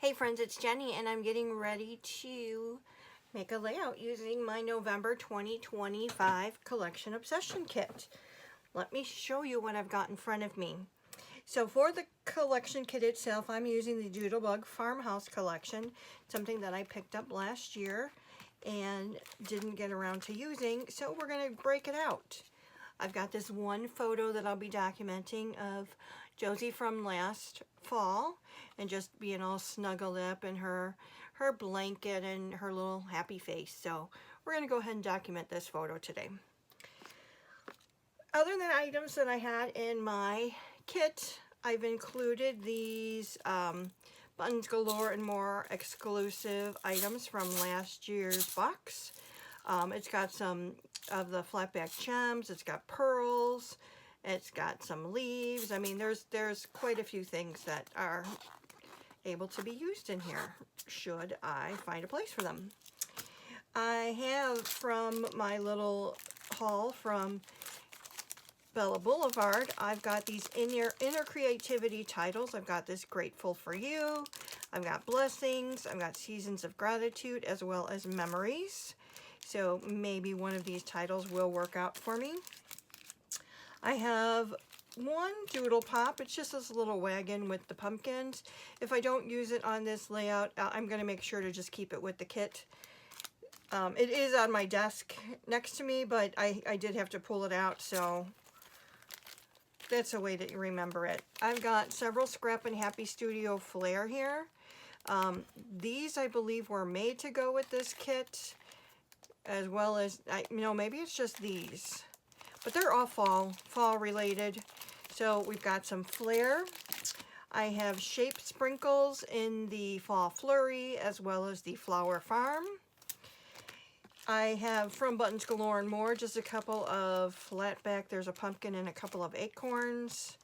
Hey friends, it's Jenny and I'm getting ready to make a layout using my November 2025 Collection Obsession Kit. Let me show you what I've got in front of me. So for the collection kit itself, I'm using the Doodlebug Farmhouse collection, something that I picked up last year and didn't get around to using, so we're going to break it out. I've got this one photo that I'll be documenting of Josie from last fall and just being all snuggled up in her blanket and her little happy face. So we're going to go ahead and document this photo today. Other than items that I had in my kit, I've included these Buttons Galore and More exclusive items from last year's box. It's got some of the flatback gems, it's got pearls, it's got some leaves. I mean, there's quite a few things that are able to be used in here, should I find a place for them. I have from my little haul from Bella Boulevard, I've got these inner creativity titles. I've got this Grateful for You, I've got Blessings, I've got Seasons of Gratitude, as well as Memories. So maybe one of these titles will work out for me. I have one Doodle Pop. It's just this little wagon with the pumpkins. If I don't use it on this layout, I'm going to make sure to just keep it with the kit. It is on my desk next to me, but I did have to pull it out, so that's a way to remember it. I've got several Scrappin Happy Studio Flair here. These, I believe, were made to go with this kit, as well as, maybe it's just these. But they're all fall related. So we've got some Flair. I have shape sprinkles in the Fall Flurry, as well as the Flower Farm. I have from Buttons Galore and More just a couple of flatback. There's a pumpkin and a couple of acorns.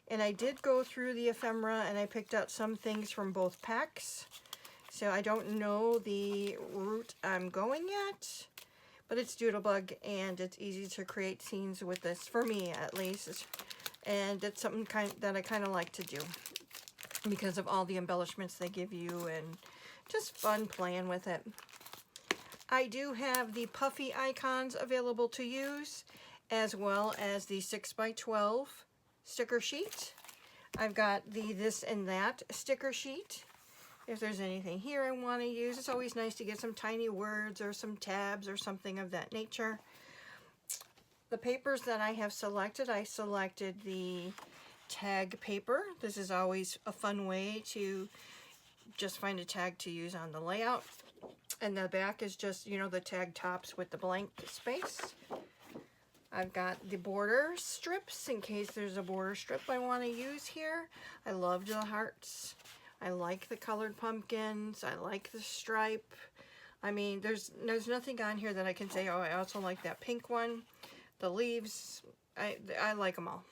And I did go through the ephemera and I picked out some things from both packs. So I don't know the route I'm going yet, but it's Doodlebug and it's easy to create scenes with this, for me at least. And it's something that I kind of like to do because of all the embellishments they give you and just fun playing with it. I do have the puffy icons available to use, as well as the 6x12 sticker sheet. I've got the This and That sticker sheet. If there's anything here I want to use, it's always nice to get some tiny words or some tabs or something of that nature. The papers that I have selected, I selected the tag paper. This is always a fun way to just find a tag to use on the layout. And the back is just, the tag tops with the blank space. I've got the border strips in case there's a border strip I want to use here. I love the hearts. I like the colored pumpkins. I like the stripe. I mean, there's nothing on here that I can say, oh, I also like that pink one. The leaves, I like them all.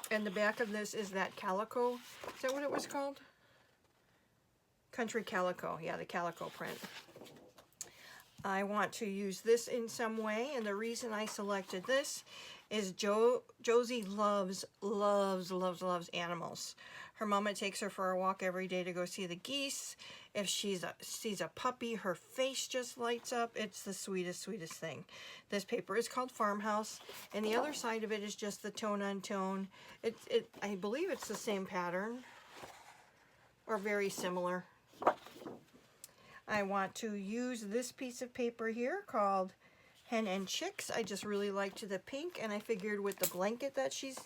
And the back of this is that calico. Is that what it was called? Country calico. Yeah, the calico print. I want to use this in some way, and the reason I selected this is Josie loves animals. Her mama takes her for a walk every day to go see the geese. If she sees a puppy, her face just lights up. It's the sweetest thing. This paper is called Farmhouse, and the other side of it is just the tone-on-tone. I believe it's the same pattern, or very similar. I want to use this piece of paper here called Hen and Chicks. I just really liked the pink, and I figured with the blanket that she's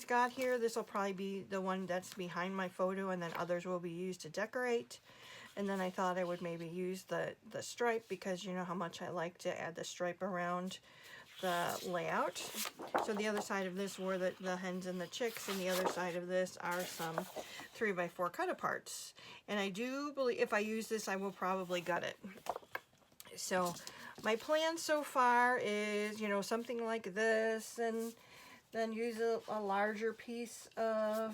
got here, this will probably be the one that's behind my photo, and then others will be used to decorate. And then I thought I would maybe use the stripe, because you know how much I like to add the stripe around the layout. So the other side of this were the hens and the chicks, and the other side of this are some 3x4 cut aparts. And I do believe if I use this, I will probably gut it. So my plan so far is, something like this, and then use a larger piece of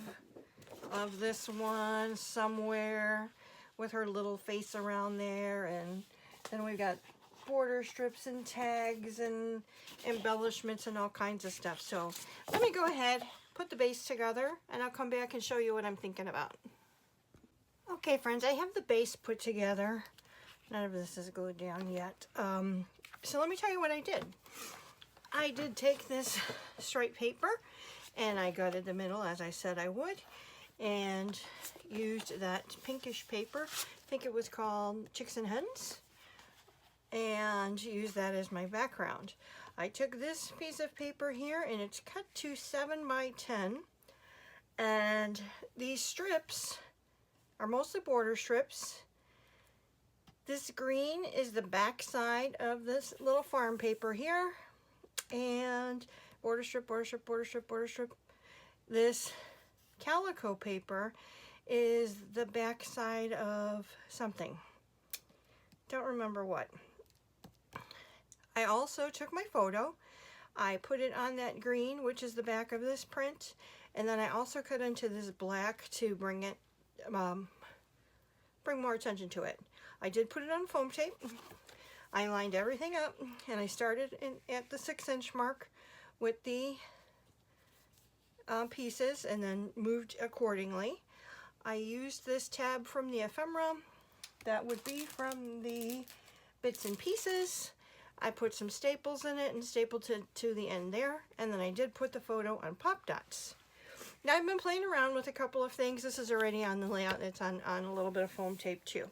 this one somewhere with her little face around there, and then we've got border strips and tags and embellishments and all kinds of stuff. So let me go ahead, put the base together, and I'll come back and show you what I'm thinking about. Okay, friends, I have the base put together. None of this is glued down yet. So let me tell you what I did. I did take this straight paper and I gutted the middle as I said I would, and used that pinkish paper. I think it was called Chicks and Hens, and used that as my background. I took this piece of paper here and it's cut to 7 by 10, and these strips are mostly border strips. This green is the back side of this little farm paper here, and border strip, border strip, border strip, border strip. This calico paper is the back side of something. Don't remember what. I also took my photo. I put it on that green, which is the back of this print, and then I also cut into this black to bring it, bring more attention to it. I did put it on foam tape. I lined everything up, and I started at the 6-inch mark with the pieces, and then moved accordingly. I used this tab from the ephemera. That would be from the Bits and Pieces. I put some staples in it and stapled to the end there, and then I did put the photo on pop dots. Now I've been playing around with a couple of things. This is already on the layout. It's on a little bit of foam tape too.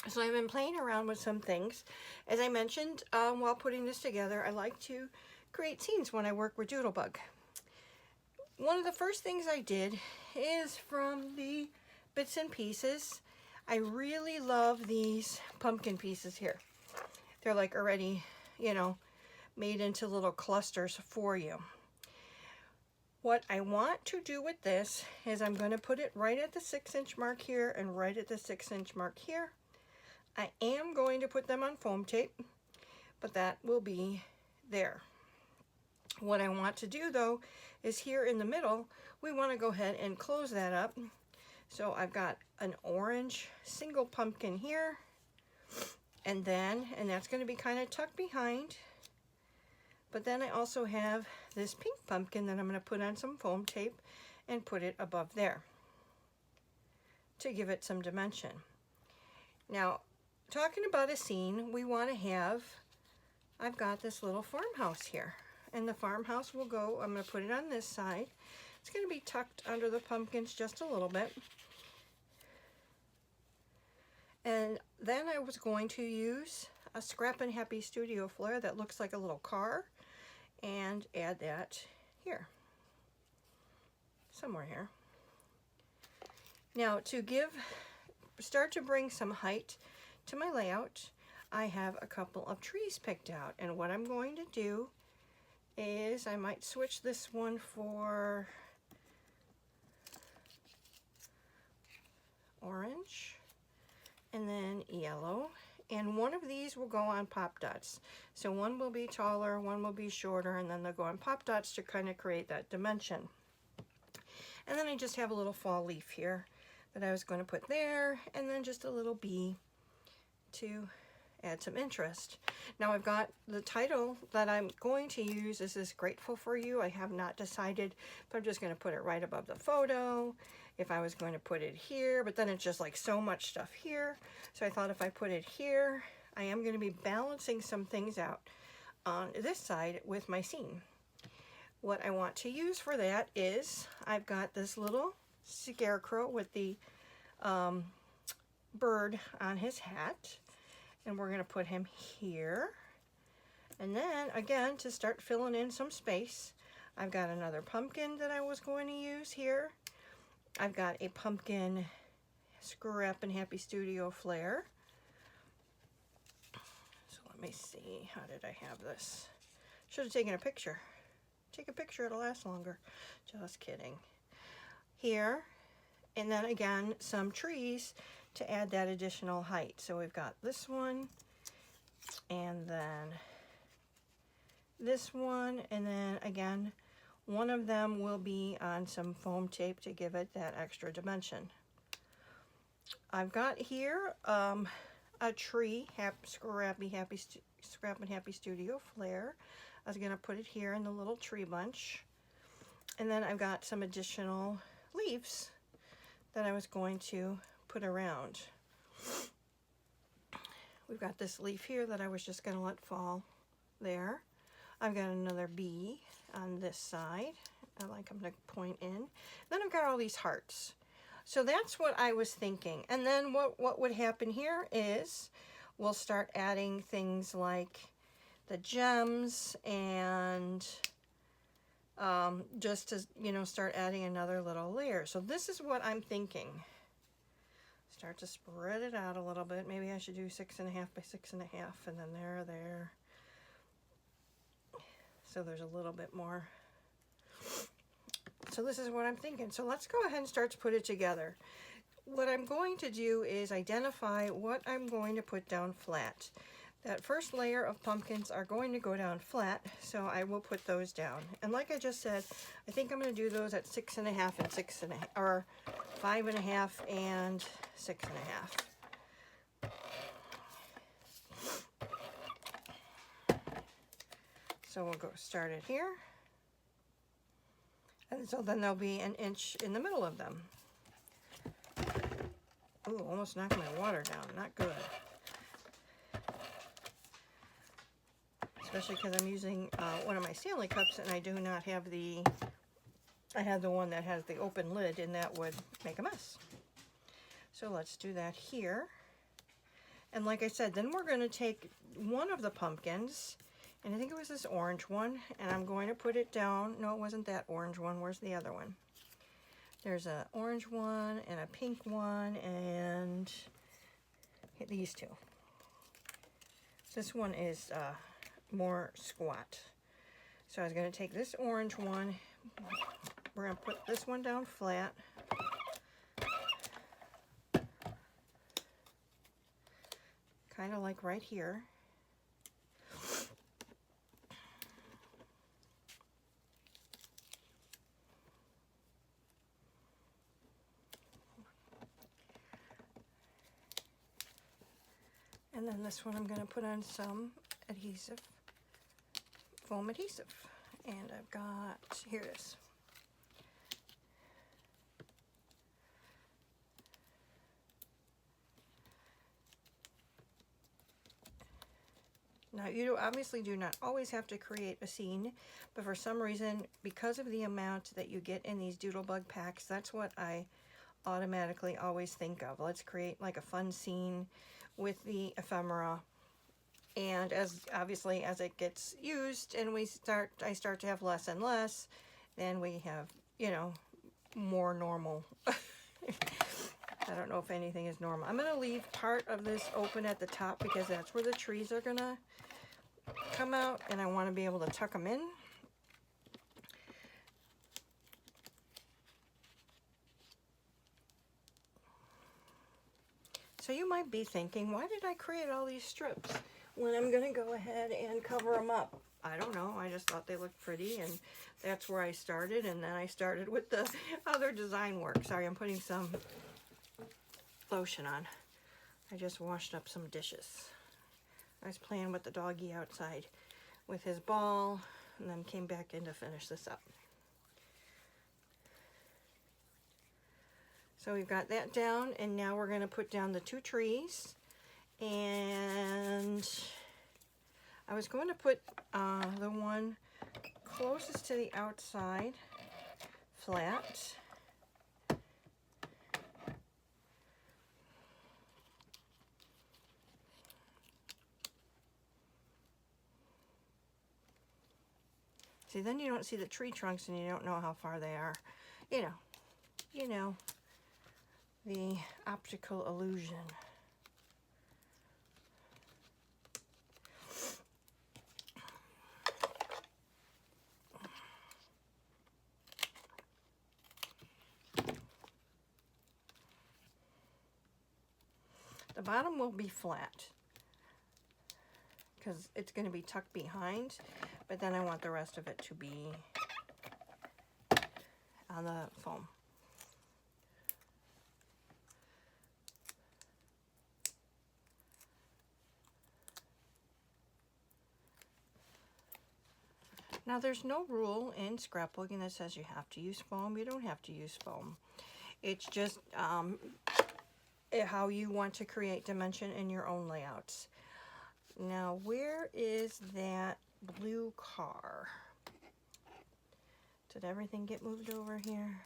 So I've been playing around with some things. As I mentioned while putting this together, I like to create scenes when I work with Doodlebug. One of the first things I did is from the Bits and Pieces. I really love these pumpkin pieces here. They're like already, you know, made into little clusters for you. What I want to do with this is I'm going to put it right at the 6-inch mark here and right at the 6-inch mark here. I am going to put them on foam tape, but that will be there. What I want to do though is here in the middle, we want to go ahead and close that up. So I've got an orange single pumpkin here, and that's going to be kind of tucked behind. But then I also have this pink pumpkin that I'm going to put on some foam tape and put it above there to give it some dimension. Now, talking about a scene, we want to have, I've got this little farmhouse here. And the farmhouse will go, I'm going to put it on this side. It's going to be tucked under the pumpkins just a little bit. And then I was going to use a Scrappin Happy Studio Flair that looks like a little car, and add that here, somewhere here. Now to start to bring some height to my layout, I have a couple of trees picked out, and what I'm going to do is I might switch this one for orange and then yellow, and one of these will go on pop dots. So one will be taller, one will be shorter, and then they'll go on pop dots to kind of create that dimension. And then I just have a little fall leaf here that I was going to put there, and then just a little bee to add some interest. Now I've got the title that I'm going to use is this Grateful for You. I have not decided, but I'm just going to put it right above the photo. If I was going to put it here, but then it's just like so much stuff here. So I thought if I put it here, I am going to be balancing some things out on this side with my scene. What I want to use for that is I've got this little scarecrow with the bird on his hat, and we're going to put him here. And then again, to start filling in some space, I've got another pumpkin that I was going to use here. I've got a pumpkin Scrappin Happy Studio Flair. So let me see, how did I have this? Should have taken a picture. Take a picture, it'll last longer. Just kidding. Here, and then again, some trees to add that additional height. So we've got this one, and then this one, and then again, one of them will be on some foam tape to give it that extra dimension. I've got here a tree, Scrappin Happy Studio Flair. I was going to put it here in the little tree bunch. And then I've got some additional leaves that I was going to put around. We've got this leaf here that I was just going to let fall there. I've got another bee on this side. I'm going to point in. Then I've got all these hearts. So that's what I was thinking. And then what would happen here is we'll start adding things like the gems and just to, you know, start adding another little layer. So this is what I'm thinking. Start to spread it out a little bit. Maybe I should do 6.5 by 6.5, and then there. So there's a little bit more. So this is what I'm thinking. So let's go ahead and start to put it together. What I'm going to do is identify what I'm going to put down flat. That first layer of pumpkins are going to go down flat, so I will put those down. And like I just said, I think I'm going to do those at 6.5 and 6.5, or 5.5 and 6.5. So we'll go start it here. And so then there'll be an inch in the middle of them. Ooh, almost knocked my water down. Not good. Especially because I'm using one of my Stanley cups and I do not have I have the one that has the open lid, and that would make a mess. So let's do that here. And like I said, then we're going to take one of the pumpkins, and I think it was this orange one, and I'm going to put it down. No, it wasn't that orange one. Where's the other one? There's an orange one and a pink one, and these two. This one is more squat. So I was going to take this orange one. We're going to put this one down flat. Kind of like right here. And then this one I'm going to put on some adhesive, foam adhesive. And I've got, here it is. Now you obviously do not always have to create a scene, but for some reason, because of the amount that you get in these Doodlebug packs, that's what I automatically always think of. Let's create like a fun scene with the ephemera. And as obviously as it gets used and I start to have less and less, then we have, you know, more normal. I don't know if anything is normal. I'm going to leave part of this open at the top because that's where the trees are going to come out, and I want to be able to tuck them in. So you might be thinking, why did I create all these strips when I'm going to go ahead and cover them up? I don't know. I just thought they looked pretty, and that's where I started, and then I started with the other design work. Sorry, I'm putting some lotion on. I just washed up some dishes. I was playing with the doggy outside with his ball, and then came back in to finish this up. So we've got that down, and now we're going to put down the two trees. And I was going to put the one closest to the outside flat. See, then you don't see the tree trunks and you don't know how far they are. You know, the optical illusion. The bottom will be flat because it's going to be tucked behind, but then I want the rest of it to be on the foam. Now there's no rule in scrapbooking that says you have to use foam. You don't have to use foam. It's just how you want to create dimension in your own layouts. Now, where is that blue car? Did everything get moved over here?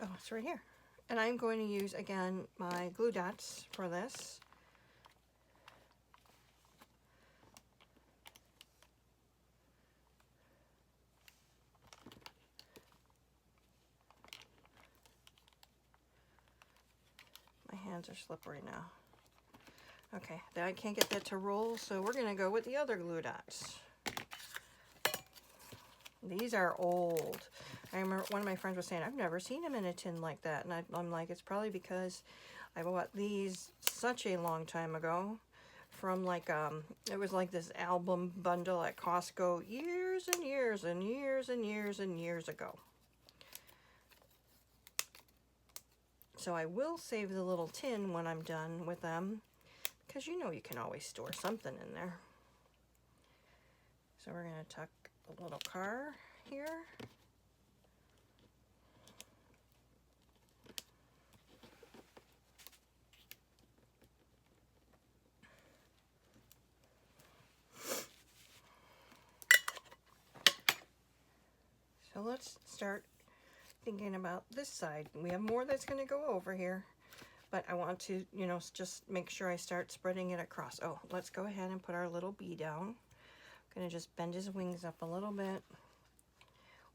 Oh, it's right here. And I'm going to use, again, my glue dots for this. My hands are slippery now. Okay, then I can't get that to roll, so we're gonna go with the other glue dots. These are old. I remember one of my friends was saying, I've never seen them in a tin like that. And I'm like, it's probably because I bought these such a long time ago from like, it was like this album bundle at Costco years and years and years and years and years ago. So I will save the little tin when I'm done with them, because you know you can always store something in there. So we're going to tuck a little car here. So let's start thinking about this side. We have more that's going to go over here, but I want to, you know, just make sure I start spreading it across. Oh, let's go ahead and put our little bee down. I'm going to just bend his wings up a little bit.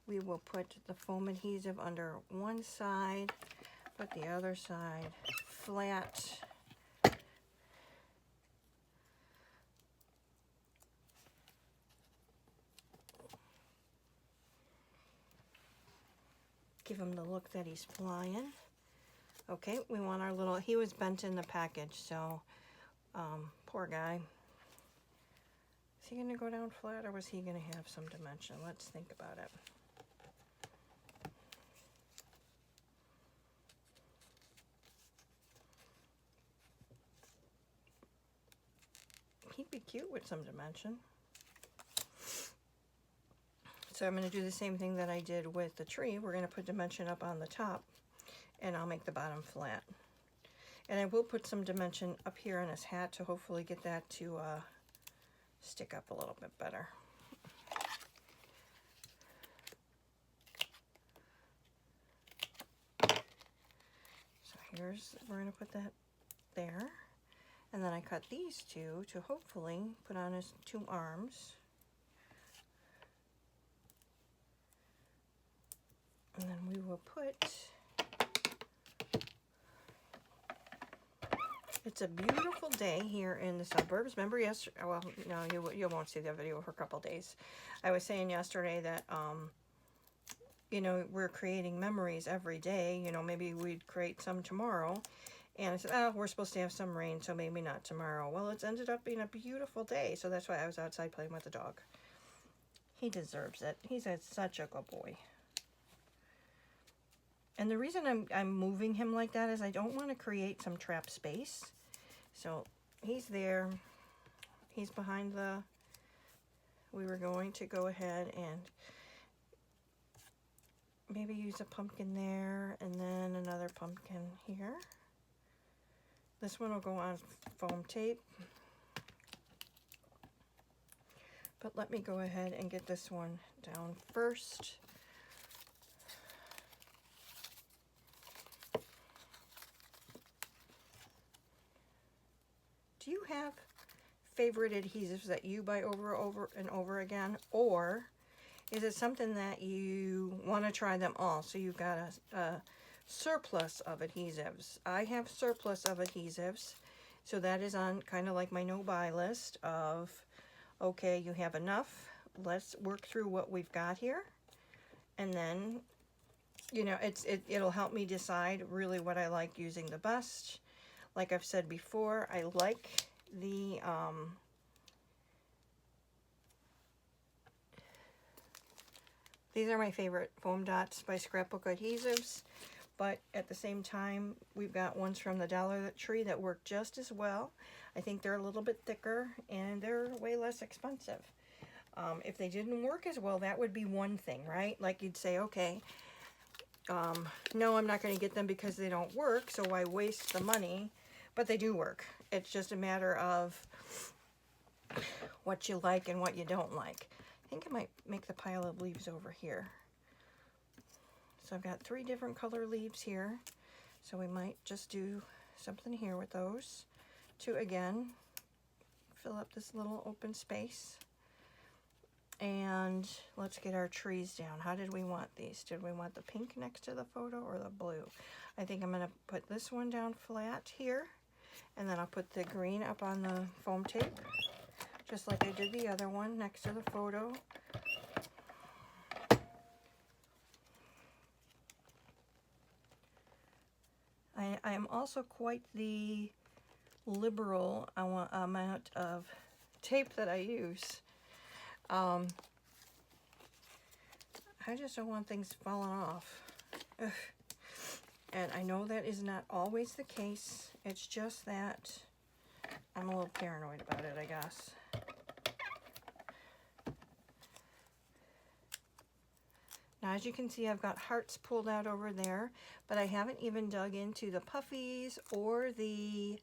We will put the foam adhesive under one side, put the other side flat. Give him the look that he's flying. Okay, we want our little, he was bent in the package, so poor guy. Is he going to go down flat, or was he going to have some dimension? Let's think about it. He'd be cute with some dimension. So I'm going to do the same thing that I did with the tree. We're going to put dimension up on the top, and I'll make the bottom flat. And I will put some dimension up here on his hat to hopefully get that to stick up a little bit better. So here's, we're going to put that there. And then I cut these two to hopefully put on his two arms. And then we will put, it's a beautiful day here in the suburbs. Remember yesterday, well, no, you won't see the video for a couple days. I was saying yesterday that, you know, we're creating memories every day. You know, maybe we'd create some tomorrow. And I said, oh, we're supposed to have some rain, so maybe not tomorrow. Well, it's ended up being a beautiful day, so that's why I was outside playing with the dog. He deserves it. He's such a good boy. And the reason I'm moving him like that is I don't want to create some trapped space. So he's there. He's behind the, we were going to go ahead and maybe use a pumpkin there and then another pumpkin here. This one will go on foam tape. But let me go ahead and get this one down first. Do you have favorite adhesives that you buy over and over again? Or is it something that you want to try them all? So you've got a surplus of adhesives. I have surplus of adhesives. So that is on kind of like my no-buy list of, okay, you have enough. Let's work through what we've got here. And then, you know, it'll help me decide really what I like using the best. Like I've said before, I like the these are my favorite foam dots by Scrapbook Adhesives. but at the same time, we've got ones from the Dollar Tree that work just as well. I think they're a little bit thicker and they're way less expensive. If they didn't work as well, that would be one thing, right? Like you'd say, okay, no, I'm not going to get them because they don't work, so why waste the money? But they do work. It's just a matter of what you like and what you don't like. I think I might make the pile of leaves over here. So I've got 3 different color leaves here. So we might just do something here with those to, again, fill up this little open space. And let's get our trees down. How did we want these? Did we want the pink next to the photo or the blue? I think I'm going to put this one down flat here. And then I'll put the green up on the foam tape, just like I did the other one next to the photo. I am also quite the liberal amount of tape that I use. I just don't want things falling off. Ugh. And I know that is not always the case. It's just that I'm a little paranoid about it, I guess. Now, as you can see, I've got hearts pulled out over there, but I haven't even dug into the puffies or the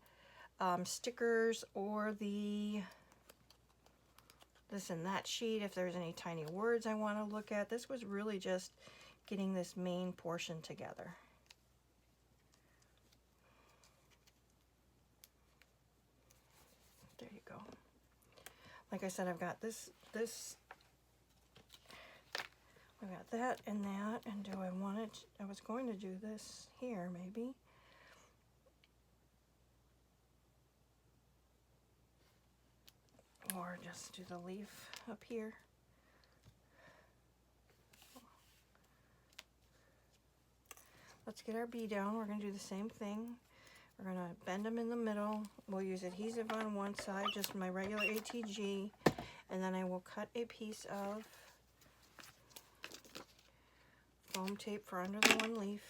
stickers or the this and that sheet, if there's any tiny words I want to look at. This was really just getting this main portion together. There you go. Like I said, I've got this, I've got that and that, and do I want it? I was going to do this here, maybe. Or just do the leaf up here. Let's get our bee down. We're going to do the same thing. We're going to bend them in the middle. We'll use adhesive on one side, just my regular ATG, and then I will cut a piece of foam tape for under the one leaf.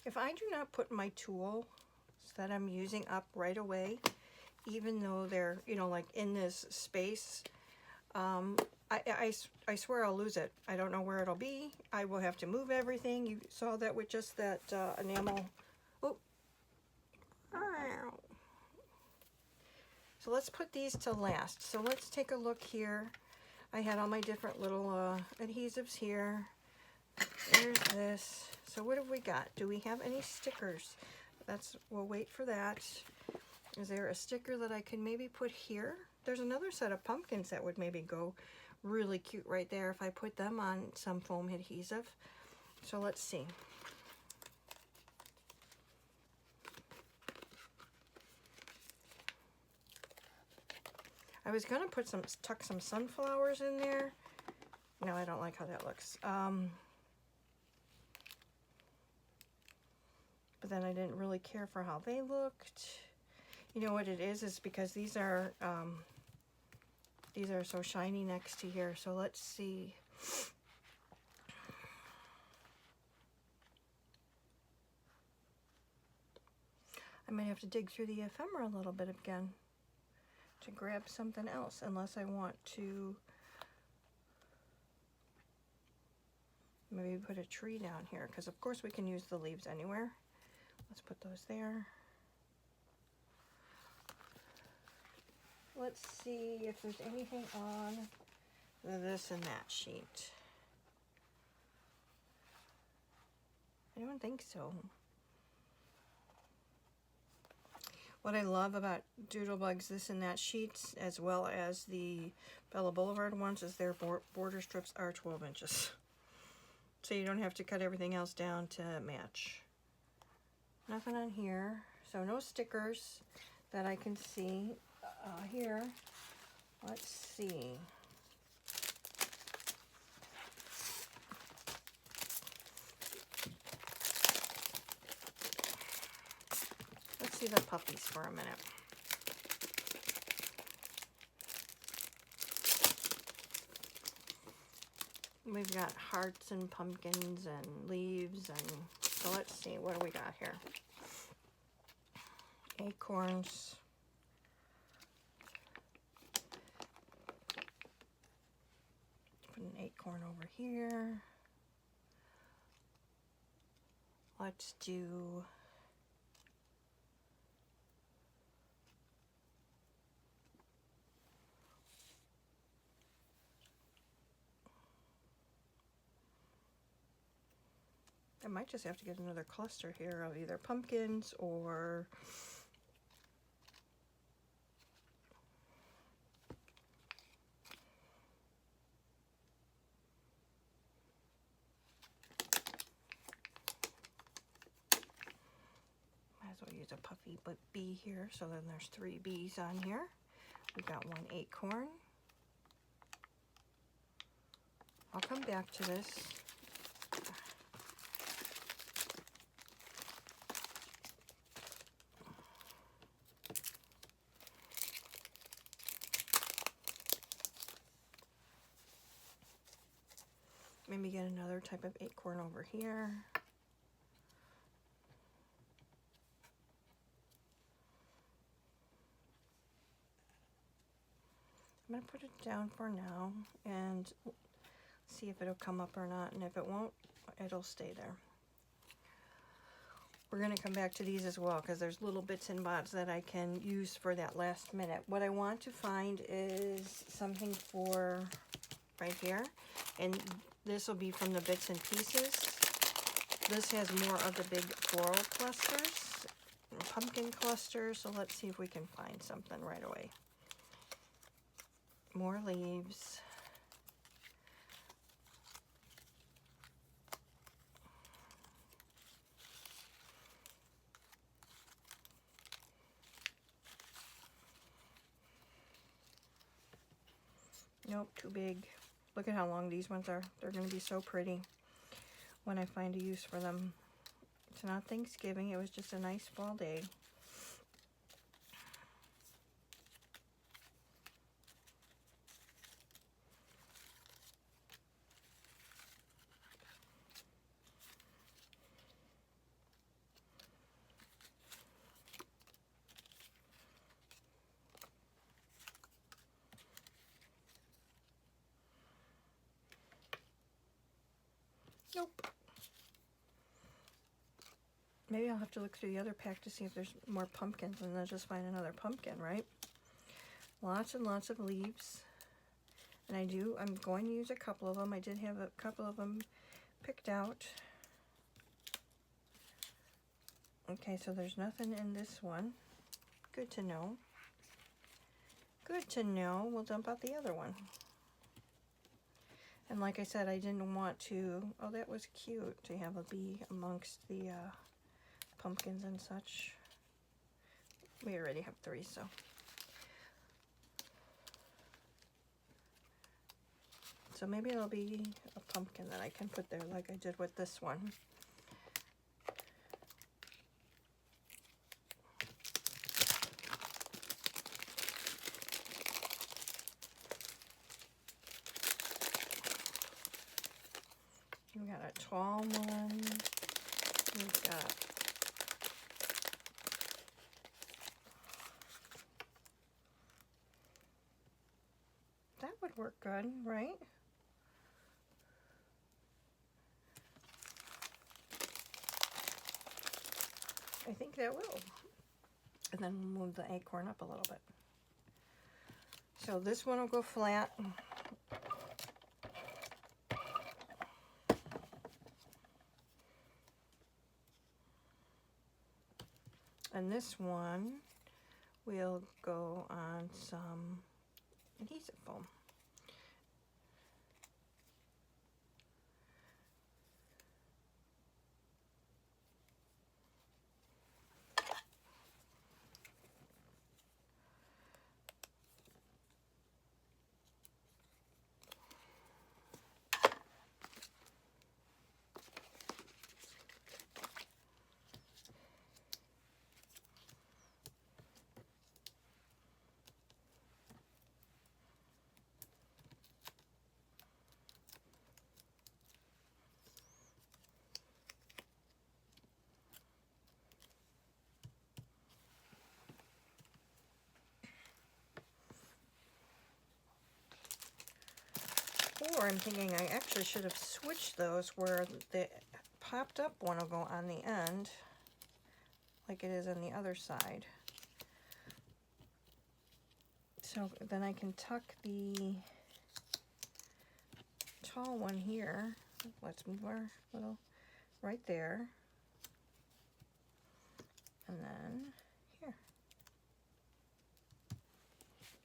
If I do not put my tools that I'm using up right away, even though they're, you know, like in this space, I swear I'll lose it. I don't know where it'll be. I will have to move everything. You saw that with just that enamel. Oh. So let's put these to last. So let's take a look here. I had all my different little adhesives here. There's this. So what have we got? Do we have any stickers? We'll wait for that. Is there a sticker that I can maybe put here? There's another set of pumpkins that would maybe go really cute right there if I put them on some foam adhesive. So let's see. I was gonna tuck some sunflowers in there. No, I don't like how that looks. But then I didn't really care for how they looked. You know what it is because these are so shiny next to here. So let's see. I might have to dig through the ephemera a little bit again to grab something else, unless I want to maybe put a tree down here, because of course we can use the leaves anywhere. Let's put those there. Let's see if there's anything on this and that sheet. I don't think so. What I love about Doodlebug's this and that sheets, as well as the Bella Boulevard ones, is their border strips are 12 inches. So you don't have to cut everything else down to match. Nothing on here. So no stickers that I can see. Here, let's see. see the puppies for a minute. We've got hearts and pumpkins and leaves, and so let's see, what do we got here? Acorns. Put an acorn over here. Let's do I might just have to get another cluster here of either pumpkins or might as well use a puffy bee here, so then there's 3 bees on here. We've got 1 acorn. I'll come back to this. Maybe get another type of acorn over here. I'm going to put it down for now and see if it'll come up or not, and if it won't, it'll stay there. We're going to come back to these as well because there's little bits and bobs that I can use for that last minute. What I want to find is something for right here, and this will be from the bits and pieces. This has more of the big floral clusters, pumpkin clusters, so let's see if we can find something right away. More leaves. Nope, too big. Look at how long these ones are. They're going to be so pretty when I find a use for them. It's not Thanksgiving. It was just a nice fall day. Nope. Maybe I'll have to look through the other pack to see if there's more pumpkins, and then just find another pumpkin, right? Lots and lots of leaves. And I'm going to use a couple of them. I did have a couple of them picked out. Okay, so there's nothing in this one. Good to know. Good to know. We'll dump out the other one. And like I said, I didn't want to, oh, that was cute to have a bee amongst the pumpkins and such. We already have 3, so. So maybe it'll be a pumpkin that I can put there like I did with this one. We got a tall one. We've got that would work good, right? I think that will. And then we'll move the acorn up a little bit. So this one will go flat. And this one will go on some adhesive foam. where I'm thinking I actually should have switched those where the popped up one will go on the end, like it is on the other side. So then I can tuck the tall one here. Let's move our little right there. And then here.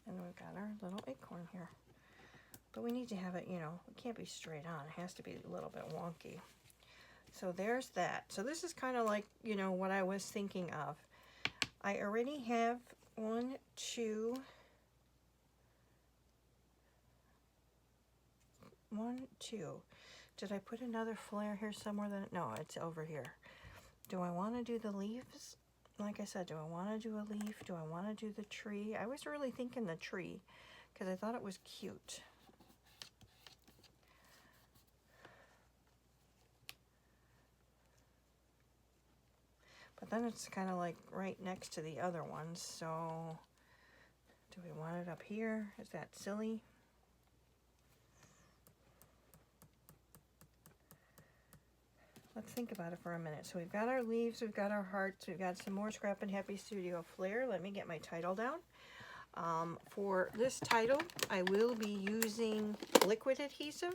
And we've got our little acorn here. But we need to have it, you know, it can't be straight on. It has to be a little bit wonky. So there's that. So this is kind of like, you know, what I was thinking of. I already have 1, 2, 1, 2. Did I put another flare here somewhere? No, it's over here. Do I want to do the leaves? Like I said, do I want to do a leaf? Do I want to do the tree? I was really thinking the tree because I thought it was cute. But then it's kind of like right next to the other ones. So do we want it up here? Is that silly? Let's think about it for a minute. So we've got our leaves, we've got our hearts, we've got some more Scrappin Happy Studio Flair. Let me get my title down. For this title, I will be using liquid adhesive.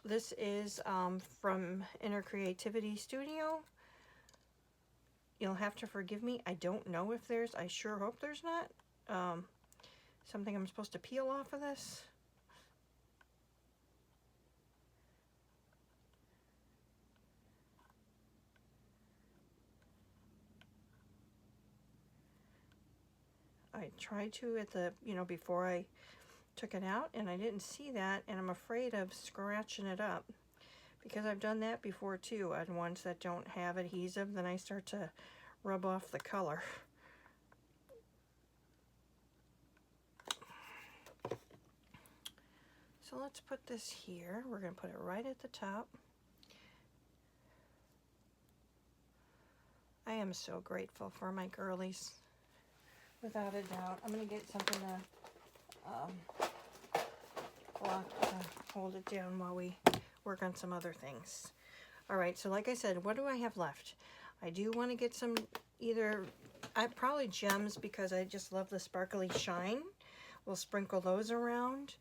This is from Inner Creativity Studio. You'll have to forgive me. I don't know if there's, I sure hope there's not, something I'm supposed to peel off of this. I tried to at the, you know, before I took it out, and I didn't see that, and I'm afraid of scratching it up because I've done that before too on ones that don't have adhesive. Then I start to rub off the color. So let's put this here. We're going to put it right at the top. I am so grateful for my girlies. Without a doubt. I'm going to get something to hold it down while we work on some other things. Alright, so like I said, what do I have left? I do want to get some probably gems because I just love the sparkly shine. We'll sprinkle those around.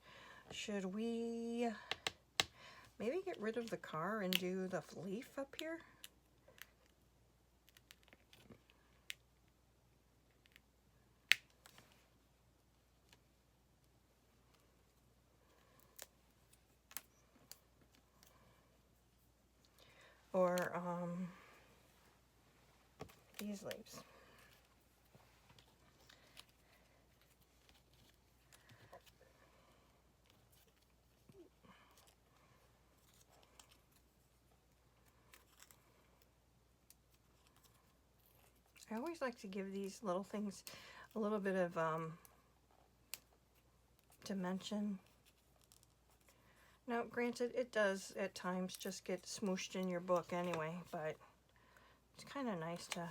Should we maybe get rid of the car and do the leaf up here? Or these leaves. I always like to give these little things a little bit of dimension. Now, granted, it does at times just get smooshed in your book anyway, but it's kind of nice to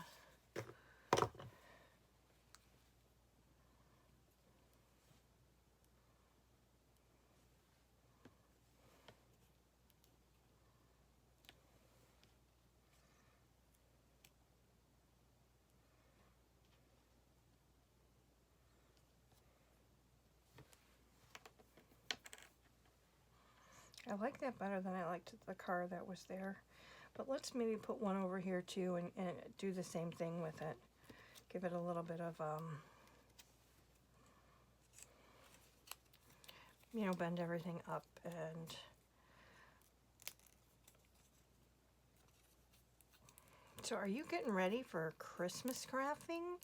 I like that better than I liked the car that was there. But let's maybe put one over here too and do the same thing with it. Give it a little bit of, you know, bend everything up. And so are you getting ready for Christmas crafting?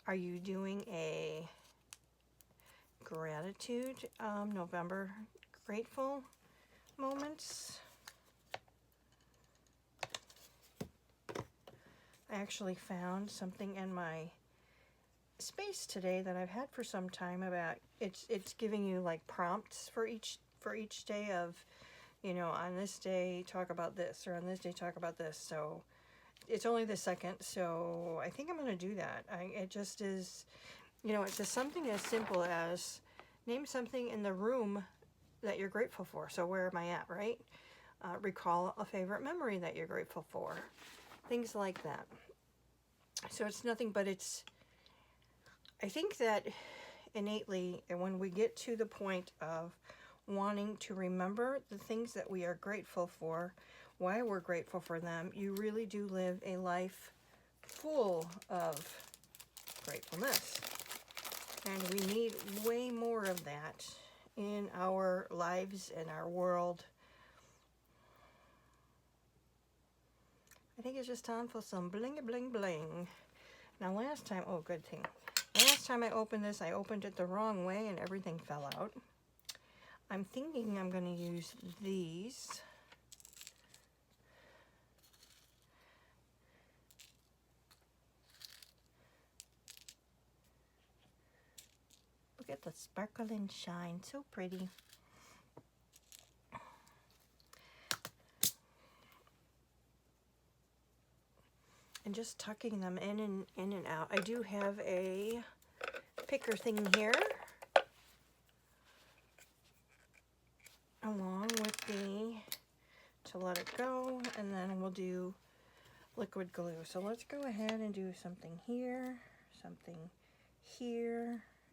Are you doing a gratitude, November grateful moments? I actually found something in my space today that I've had for some time about it's giving you like prompts for each day of, you know, on this day talk about this, or on this day talk about this. So it's only the second, so I think I'm going to do that. It just is, you know, it's just something as simple as name something in the room that you're grateful for. So where am I at, right? Recall a favorite memory that you're grateful for. Things like that. So it's nothing but I think that innately, and when we get to the point of wanting to remember the things that we are grateful for, why we're grateful for them, you really do live a life full of gratefulness. And we need way more of that in our lives and our world. I think it's just time for some bling bling bling. Now last time, oh good thing, last time I opened this, I opened it the wrong way and everything fell out. I'm thinking I'm going to use these. Look at the sparkle and shine, so pretty. And just tucking them in and out. I do have a picker thing here, along with to let it go, and then we'll do liquid glue. So let's go ahead and do something here,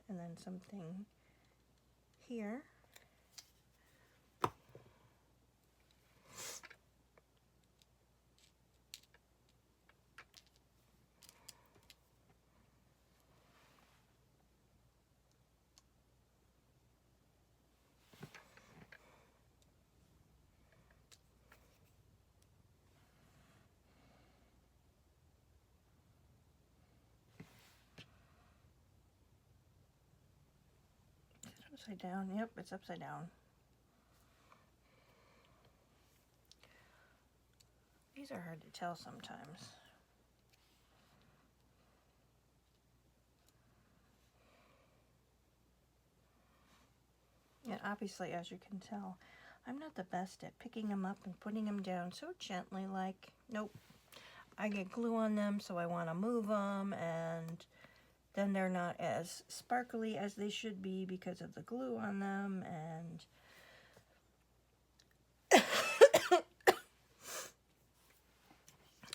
and then something here. Upside down. Yep, it's upside down. These are hard to tell sometimes. And obviously, as you can tell, I'm not the best at picking them up and putting them down so gently, like, nope. I get glue on them, so I want to move them, and then they're not as sparkly as they should be because of the glue on them, and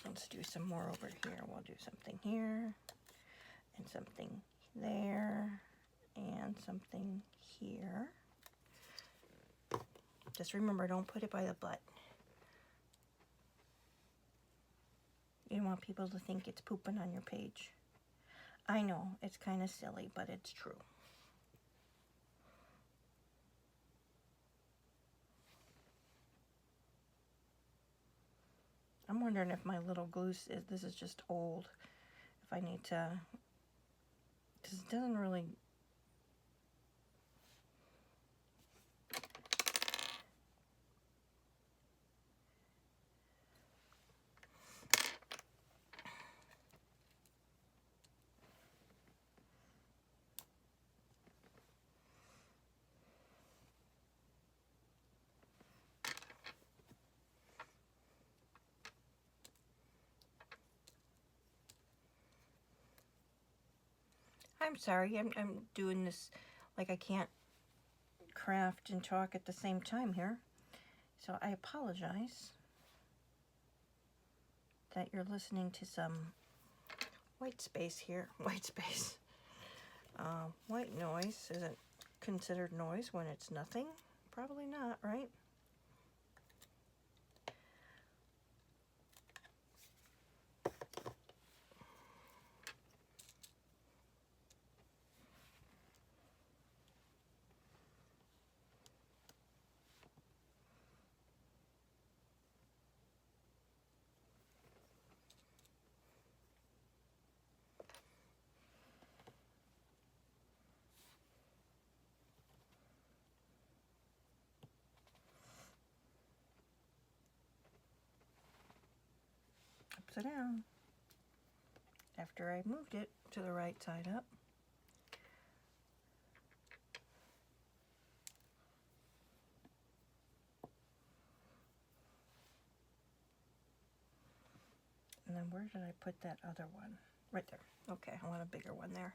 let's do some more over here. We'll do something here, and something there, and something here. Just remember, don't put it by the butt. You don't want people to think it's pooping on your page. I know, it's kind of silly, but it's true. I'm wondering if my little glue, this is just old, if I need to, because it doesn't really, I'm sorry, I'm doing this like I can't craft and talk at the same time here. So I apologize that you're listening to some white space here. White space. White noise isn't considered noise when it's nothing. Probably not, right? Upside down. After I moved it to the right side up. And then where did I put that other one? Right there. Okay, I want a bigger one there.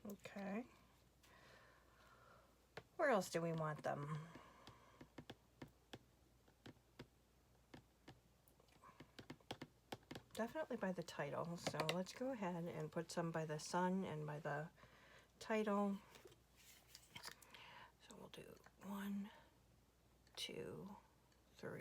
Okay. Where else do we want them? Definitely by the title. So let's go ahead and put some by the sun and by the title. So we'll do 1, 2, 3.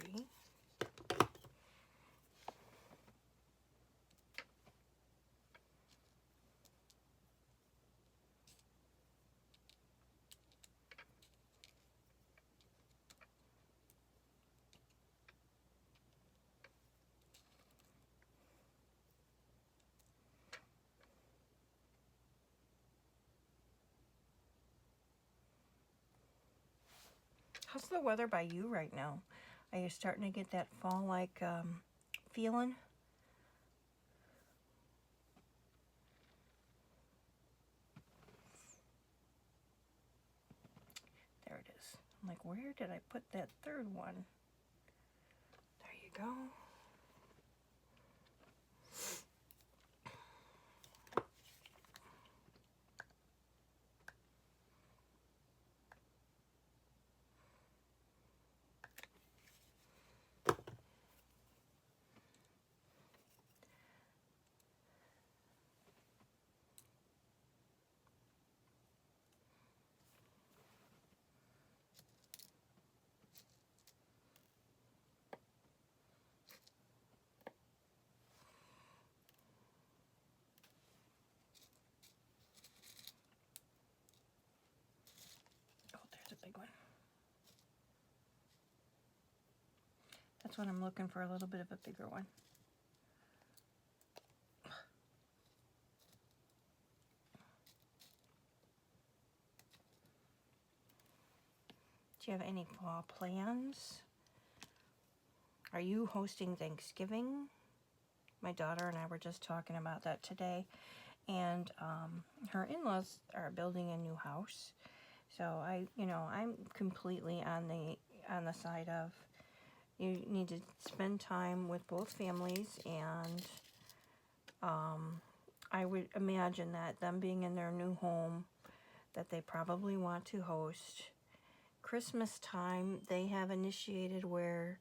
How's the weather by you right now? Are you starting to get that fall-like feeling? There it is. I'm like, where did I put that third one? There you go. Oh, there's a big one. That's what I'm looking for, a little bit of a bigger one. Do you have any fall plans? Are you hosting Thanksgiving? My daughter and I were just talking about that today, and her in-laws are building a new house. So I'm completely on the side of you need to spend time with both families, and I would imagine that them being in their new home, that they probably want to host. Christmas time, they have initiated where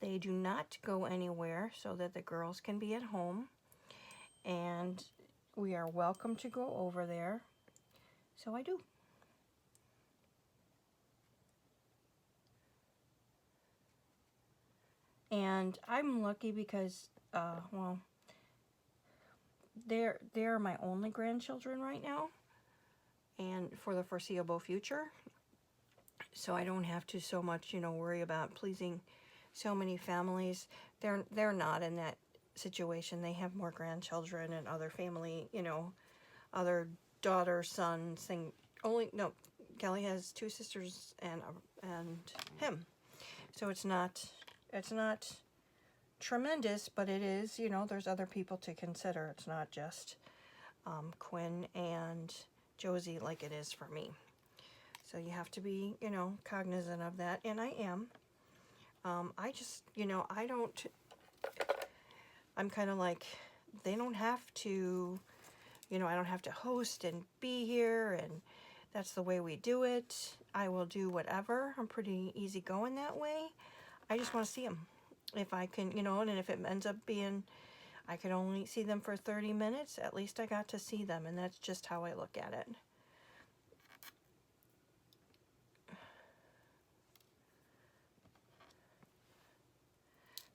they do not go anywhere so that the girls can be at home, and we are welcome to go over there. So I do. And I'm lucky because, well, they're my only grandchildren right now, and for the foreseeable future. So I don't have to so much, worry about pleasing so many families. They're not in that situation. They have more grandchildren and other family, other daughters, sons. No, Kelly has 2 sisters and him. So it's not tremendous, but it is, there's other people to consider. It's not just Quinn and Josie like it is for me. So you have to be, cognizant of that, and I am. I just, I'm kind of like, they don't have to, I don't have to host and be here, and that's the way we do it. I will do whatever. I'm pretty easygoing that way. I just want to see them. If I can, and if it ends up being, I could only see them for 30 minutes, at least I got to see them, and that's just how I look at it.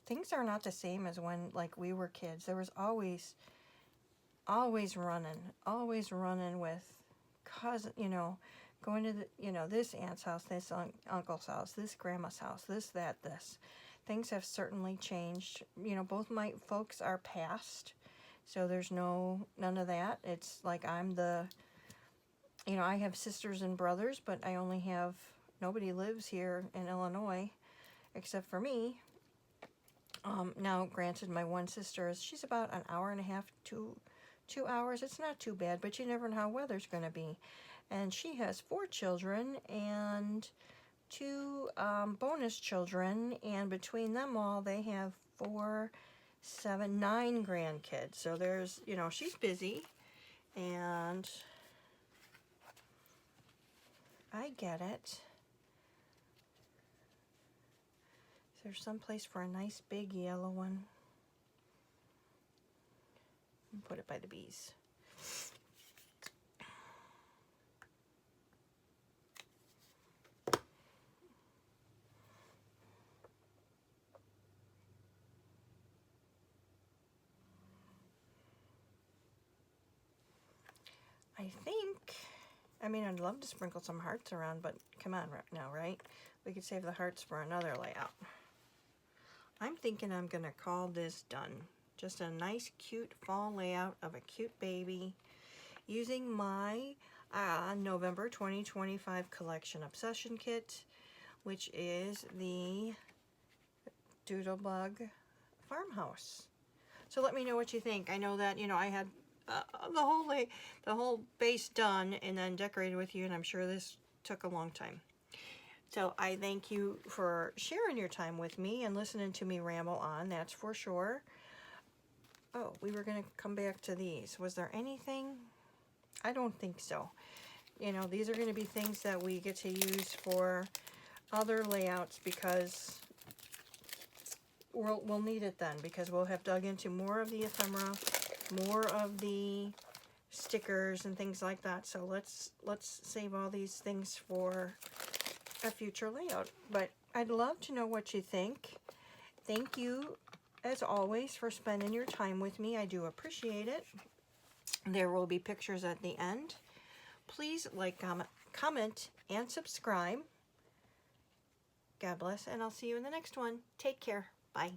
Things are not the same as when, like, we were kids. There was always running with cousin, going to the, this aunt's house, this uncle's house, this grandma's house, this, that, this. Things have certainly changed. Both my folks are passed, so there's none of that. It's like I'm the, I have sisters and brothers, but I only have, nobody lives here in Illinois except for me. Now, granted, my one sister she's about an hour and a half to 2 hours. It's not too bad, but you never know how weather's going to be. And she has 4 children and 2 bonus children, and between them all, they have 4, 7, 9 grandkids. So there's, she's busy, and I get it. Is there some place for a nice big yellow one? Put it by the bees. I mean, I'd love to sprinkle some hearts around, but come on right now, right? We could save the hearts for another layout. I'm thinking I'm gonna call this done. Just a nice, cute fall layout of a cute baby using my November 2025 collection obsession kit, which is the Doodlebug Farmhouse. So let me know what you think. I know that, you know, I had the whole base done and then decorated with you, and I'm sure this took a long time. So I thank you for sharing your time with me and listening to me ramble on, that's for sure. Oh, we were going to come back to these. Was there anything? I don't think so. You know, these are going to be things that we get to use for other layouts because we'll need it then, because we'll have dug into more of the ephemera, more of the stickers and things like that. So let's save all these things for a future layout. But I'd love to know what you think. Thank you as always for spending your time with me. I do appreciate it. There will be pictures at the end. Please like, comment, and subscribe. God bless, and I'll see you in the next one. Take care. Bye.